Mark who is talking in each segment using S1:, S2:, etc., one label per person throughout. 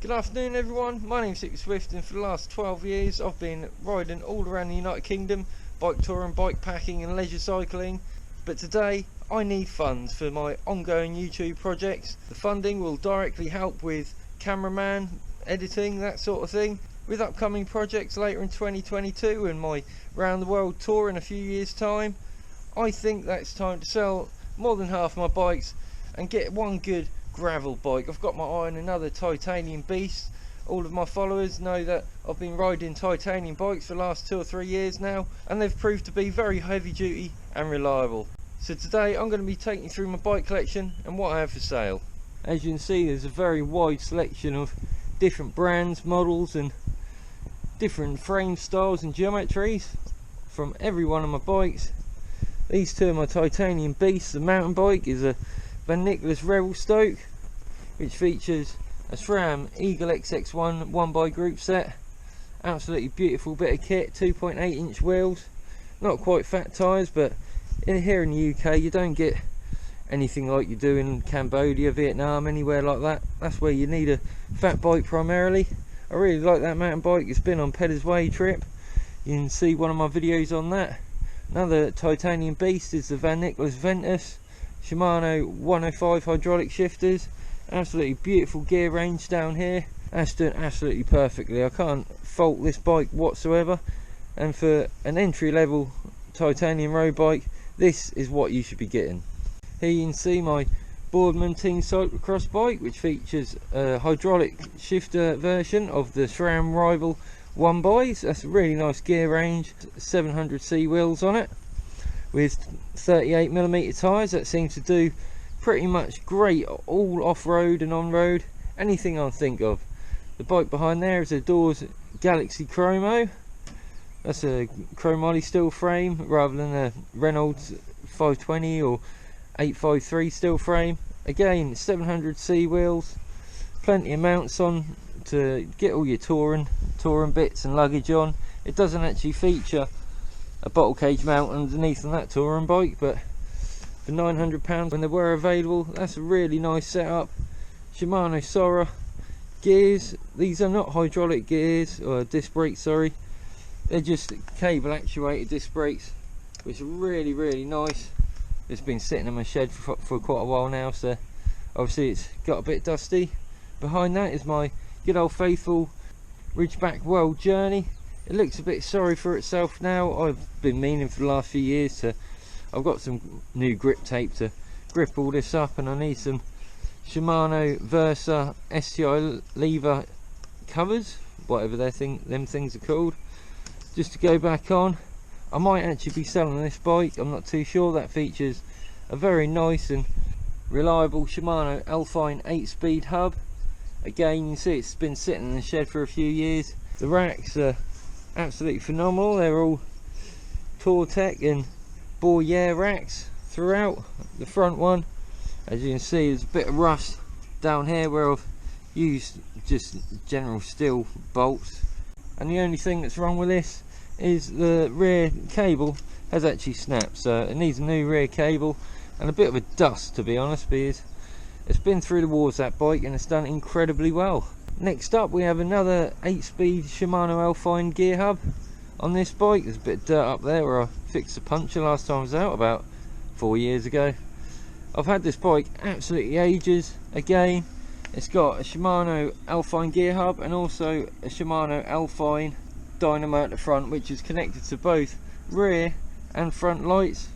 S1: Good afternoon everyone, my name's hippyswift and for the last 12 years I've been riding all around the United Kingdom, bike touring, bike packing and leisure cycling. But today I need funds for my ongoing YouTube projects. The funding will directly help with cameraman, editing, that sort of thing. With upcoming projects later in 2022 and my round the world tour in a few years time, I think that it's time to sell more than half my bikes and get one good gravel bike. I've got my eye on another titanium beast. All of my followers know that I've been riding titanium bikes for the last 2 or 3 years now, and they've proved to be very heavy duty and reliable. So today I'm going to be taking you through my bike collection and what I have for sale. As you can see, there's a very wide selection of different brands, models and different frame styles and geometries from every one of my bikes. These two are my titanium beasts. The mountain bike is a Nicholas Revelstoke, which features a SRAM Eagle XX1 1x group set. Absolutely beautiful bit of kit, 2.8 inch wheels, not quite fat tyres, but here in the UK you don't get anything like you do in Cambodia, Vietnam, anywhere like that. That's where you need a fat bike primarily. I really like that mountain bike. It's been on Pedder's Way trip. You can see one of my videos on that. Another titanium beast is the Nicholas Ventus Shimano 105 hydraulic shifters. Absolutely beautiful gear range down here. That's doing absolutely perfectly. I can't fault this bike whatsoever. And for an entry level titanium road bike, this is what you should be getting. Here you can see my Boardman Team CX bike, which features a hydraulic shifter version of the SRAM rival 1x. That's a really nice gear range. 700C wheels on it with 38mm tyres. That seems to do pretty much great all off-road and on-road, anything I think of. The bike behind there is a Dawes Galaxy Cromo. That's a chromoly steel frame rather than a Reynolds 520 or 853 steel frame. Again, 700C wheels, plenty of mounts on to get all your touring bits and luggage on. It doesn't actually feature a bottle cage mount underneath on that touring bike, but for £900 when they were available, that's a really nice setup. Shimano Sora gears. These are not hydraulic gears or disc brakes, sorry. They're just cable actuated disc brakes, which are really nice. It's been sitting in my shed for quite a while now, so obviously it's got a bit dusty. Behind that is my good old faithful Ridgeback World Journey. It looks a bit sorry for itself now. I've been meaning for the last few years to, I've got some new grip tape to grip all this up, and I need some Shimano Versa STI lever covers, whatever them things are called, just to go back on. I might actually be selling this bike, I'm not too sure. That features a very nice and reliable Shimano Alpine 8-speed hub. Again, you can see it's been sitting in the shed for a few years. The racks are absolutely phenomenal. They're all Tortec and Boyer racks throughout. The front one, as you can see, there's a bit of rust down here where I've used just general steel bolts. And the only thing that's wrong with this is the rear cable has actually snapped, so it needs a new rear cable and a bit of a dust, to be honest, because it's been through the wars, that bike, and it's done incredibly well. Next up we have another 8-speed Shimano Alpine gear hub on this bike. There's a bit of dirt up there where I fixed the puncture last time I was out about 4 years ago. I've had this bike absolutely ages. Again, it's got a Shimano Alpine gear hub and also a Shimano Alpine dynamo at the front, which is connected to both rear and front lights,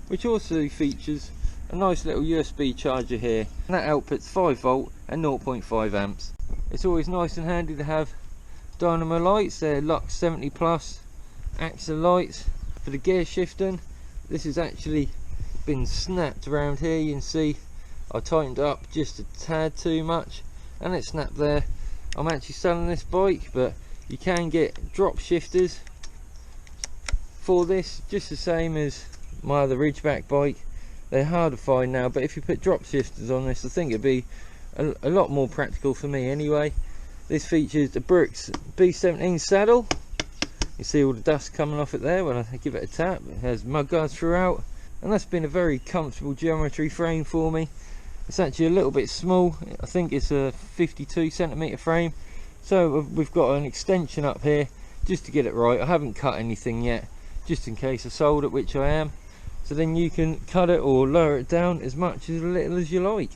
S1: which also features a nice little USB charger here, and that outputs 5V and 0.5 amps. It's always nice and handy to have dynamo lights. They're Lux 70 Plus AXA lights. For the gear shifting, this has actually been snapped around here. You can see I tightened it up just a tad too much and it snapped there. I'm actually selling this bike, but you can get drop shifters for this, just the same as my other Ridgeback bike. They're hard to find now, but if you put drop shifters on this, I think it'd be a lot more practical for me anyway. This features the Brooks B17 saddle. You see all the dust coming off it there when I give it a tap. It has mud guards throughout, and that's been a very comfortable geometry frame for me. It's actually a little bit small. I think it's a 52cm frame, so we've got an extension up here just to get it right. I haven't cut anything yet, just in case I sold it, which I am, so then you can cut it or lower it down as much as little as you like.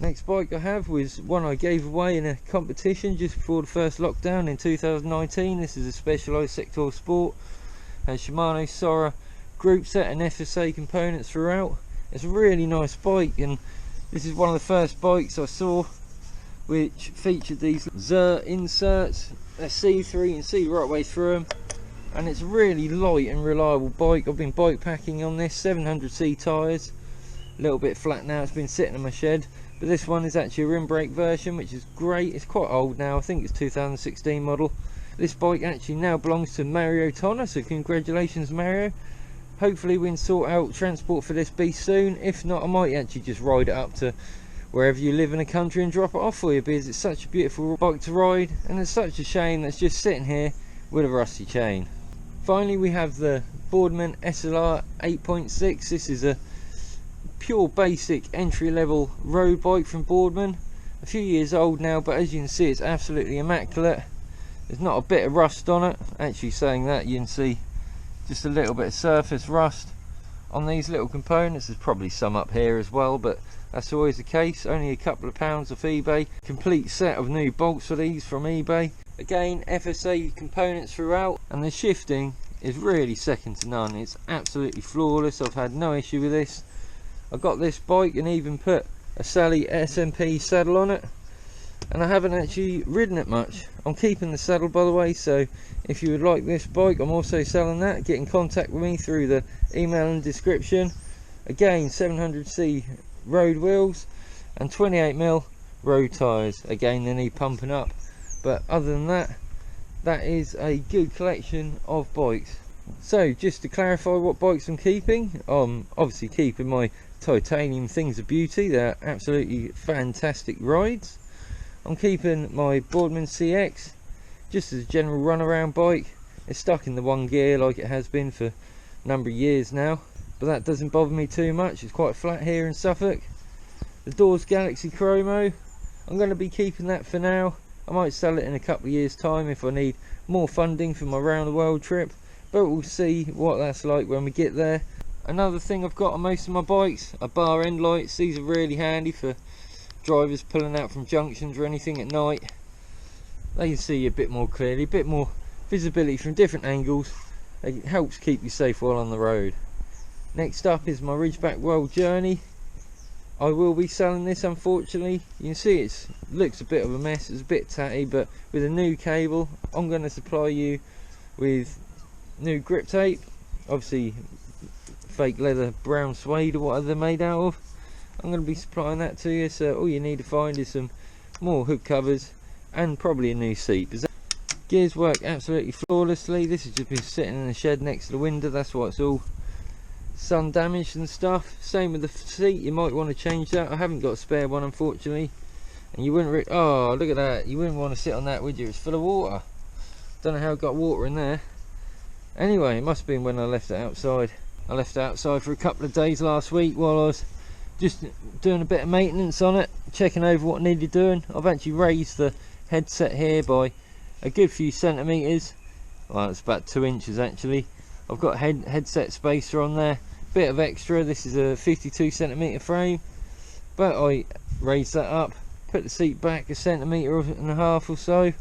S1: Next bike I have was one I gave away in a competition just before the first lockdown in 2019. This is a Specialized Secteur Sport, has Shimano Sora group set and FSA components throughout. It's a really nice bike, and this is one of the first bikes I saw which featured these Zer inserts. They're see-through, you can see right way through them, and it's a really light and reliable bike. I've been bike packing on this, 700C tyres, a little bit flat now, it's been sitting in my shed, but this one is actually a rim brake version, which is great. It's quite old now, I think it's 2016 model. This bike actually now belongs to Mario Tonner, so congratulations Mario. Hopefully we can sort out transport for this beast soon. If not, I might actually just ride it up to wherever you live in the country and drop it off for you, because it's such a beautiful bike to ride, and it's such a shame that's just sitting here with a rusty chain. Finally we have the Boardman SLR 8.6. This is a pure basic entry-level road bike from Boardman, a few years old now, but as you can see it's absolutely immaculate. There's not a bit of rust on it. Actually, saying that, you can see just a little bit of surface rust on these little components. There's probably some up here as well, but that's always the case. Only a couple of pounds off eBay. Complete set of new bolts for these from eBay. Again, FSA components throughout, and the shifting is really second to none. It's absolutely flawless. I've had no issue with this. I got this bike and even put a Sally SMP saddle on it, and I haven't actually ridden it much. I'm keeping the saddle, by the way, so if you would like this bike, I'm also selling that. Get in contact with me through the email and description. Again, 700C road wheels and 28mm road tyres. Again, they need pumping up, but other than that, that is a good collection of bikes. So just to clarify what bikes I'm keeping, I'm obviously keeping my titanium Things of Beauty. They're absolutely fantastic rides. I'm keeping my Boardman CX just as a general runaround bike. It's stuck in the one gear like it has been for a number of years now, but that doesn't bother me too much. It's quite flat here in Suffolk. The Dawes Galaxy Cromo, I'm going to be keeping that for now. I might sell it in a couple of years time if I need more funding for my round the world trip, but we'll see what that's like when we get there. Another thing I've got on most of my bikes are bar end lights. These are really handy for drivers pulling out from junctions or anything at night. They can see you a bit more clearly, a bit more visibility from different angles. It helps keep you safe while on the road. Next up is my Ridgeback World Journey. I will be selling this, unfortunately. You can see it looks a bit of a mess, it's a bit tatty, but with a new cable I'm going to supply you with new grip tape, obviously fake leather brown suede or whatever they're made out of. I'm going to be supplying that to you, so all you need to find is some more hood covers and probably a new seat. Gears work absolutely flawlessly. This has just been sitting in the shed next to the window, that's why it's all sun damaged and stuff. Same with the seat, you might want to change that. I haven't got a spare one, unfortunately, and you wouldn't oh, look at that, you wouldn't want to sit on that, would you? It's full of water. Don't know how it got water in there. Anyway, it must have been when I left it outside. I left it outside for a couple of days last week while I was just doing a bit of maintenance on it, checking over what needed doing. I've actually raised the headset here by a good few centimetres. Well, it's about 2 inches actually. I've got headset spacer on there, bit of extra. This is a 52cm frame, but I raised that up, put the seat back a centimetre and a half or so, and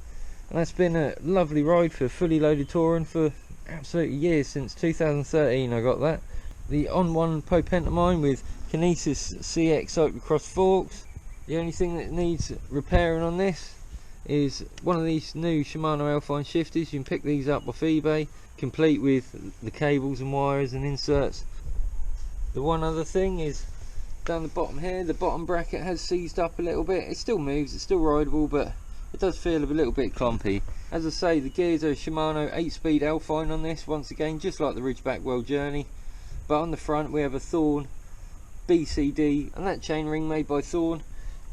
S1: that's been a lovely ride for fully loaded touring for absolutely years. Since 2013 I got that. The on-one Popentimine with Kinesis CX cyclocross forks. The only thing that needs repairing on this is one of these new Shimano Alpine shifters. You can pick these up off eBay, complete with the cables and wires and inserts. The one other thing is down the bottom here, the bottom bracket has seized up a little bit. It still moves, it's still rideable, but it does feel a little bit clumpy. As I say, the gears are Shimano 8-speed Alpine on this, once again just like the Ridgeback World Journey, but on the front we have a Thorn BCD, and that chainring made by Thorn.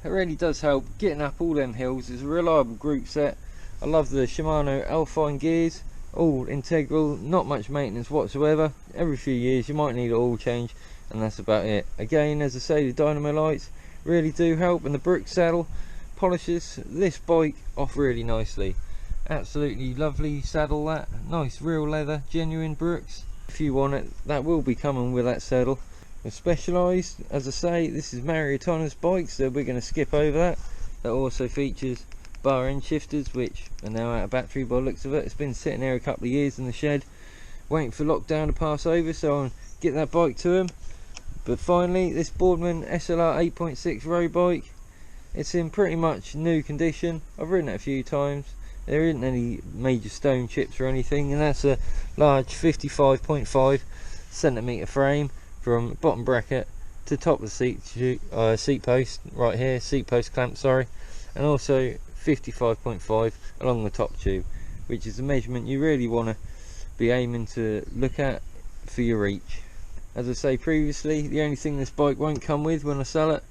S1: It really does help getting up all them hills. It's a reliable group set. I love the Shimano Alpine gears, all integral, not much maintenance whatsoever. Every few years you might need an oil change, and that's about it. Again, as I say, the dynamo lights, really do help, and the Brook saddle polishes this bike off really nicely. Absolutely lovely saddle, that nice real leather, genuine Brooks. If you want it, that will be coming with that saddle. We're specialised, as I say, this is Mariotona's bikes, so we're going to skip over that. That also features bar end shifters, which are now out of battery by the looks of it. It's been sitting there a couple of years in the shed waiting for lockdown to pass over, so I'll get that bike to him. But finally, this Boardman SLR 8.6 road bike, it's in pretty much new condition. I've ridden it a few times. There isn't any major stone chips or anything, and that's a large 55.5 centimetre frame from bottom bracket to top of the seat post right here, seat post clamp, sorry, and also 55.5 along the top tube, which is the measurement you really want to be aiming to look at for your reach. As I say previously, the only thing this bike won't come with when I sell it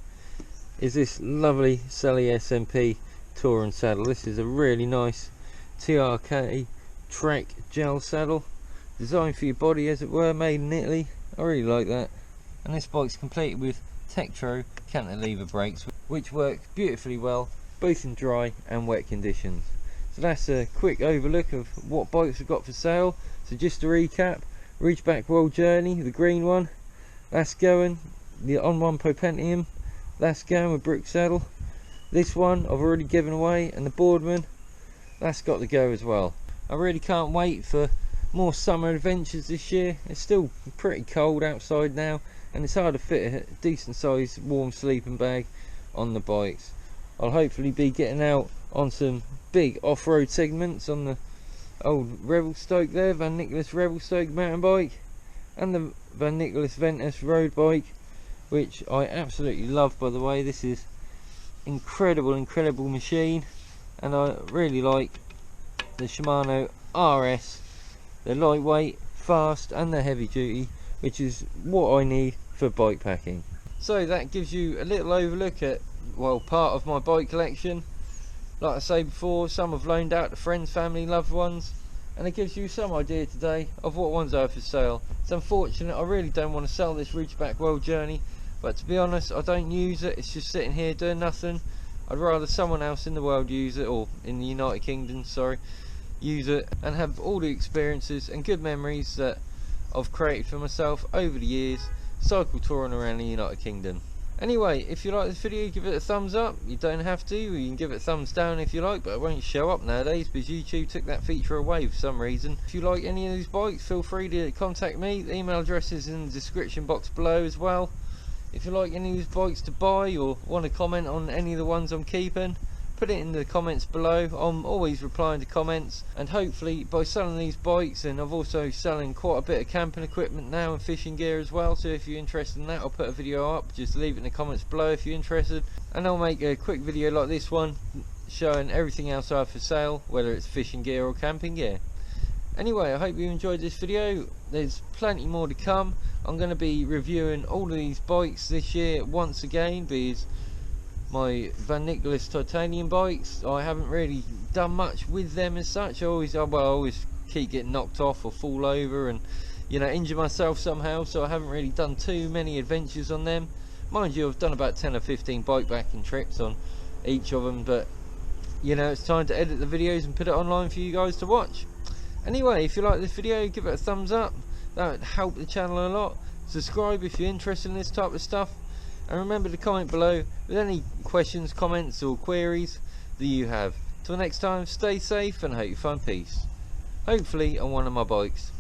S1: is this lovely Selly SMP Touring saddle. This is a really nice TRK Trek gel saddle, designed for your body as it were, made in Italy. I really like that. And this bike's completed with Secteur cantilever brakes, which work beautifully well both in dry and wet conditions. So that's a quick overlook of what bikes we've got for sale. So just to recap, Ridgeback World Journey, the green one, that's going. The on-one Popentimine, that's going with Brook saddle. This one I've already given away, and the Boardman, that's got to go as well. I really can't wait for more summer adventures this year. It's still pretty cold outside now, and it's hard to fit a decent sized warm sleeping bag on the bikes. I'll hopefully be getting out on some big off-road segments on the old Revelstoke there, Van Nicholas Revelstoke mountain bike, and the Van Nicholas Ventus road bike, which I absolutely love, by the way. This is incredible machine, and I really like the Shimano RS. They're lightweight, fast, and they're heavy duty, which is what I need for bike packing. So that gives you a little overlook at, well, part of my bike collection. Like I say before, some I've loaned out to friends, family, loved ones, and it gives you some idea today of what ones are for sale. It's unfortunate, I really don't want to sell this Ridgeback World Journey, but to be honest, I don't use it. It's just sitting here doing nothing. I'd rather someone else in the world use it, or in the United Kingdom, sorry, use it and have all the experiences and good memories that I've created for myself over the years cycle touring around the United Kingdom. Anyway, if you like this video, give it a thumbs up. You don't have to, you can give it a thumbs down if you like, but it won't show up nowadays because YouTube took that feature away for some reason. If you like any of these bikes, feel free to contact me. The email address is in the description box below as well. If you like any of these bikes to buy or want to comment on any of the ones I'm keeping, put it in the comments below. I'm always replying to comments, and hopefully by selling these bikes, and I've also selling quite a bit of camping equipment now and fishing gear as well, so if you're interested in that, I'll put a video up. Just leave it in the comments below if you're interested, and I'll make a quick video like this one showing everything else I have for sale, whether it's fishing gear or camping gear. Anyway, I hope you enjoyed this video. There's plenty more to come. I'm going to be reviewing all of these bikes this year once again, because my Van Nicholas titanium bikes, I haven't really done much with them as such. I always keep getting knocked off or fall over and, you know, injure myself somehow, so I haven't really done too many adventures on them. Mind you, I've done about 10 or 15 bike packing trips on each of them, but you know, it's time to edit the videos and put it online for you guys to watch. Anyway, if you like this video, give it a thumbs up. That would help the channel a lot. Subscribe if you're interested in this type of stuff, and remember to comment below with any questions, comments or queries that you have. Till next time, stay safe and hope you find peace, hopefully on one of my bikes.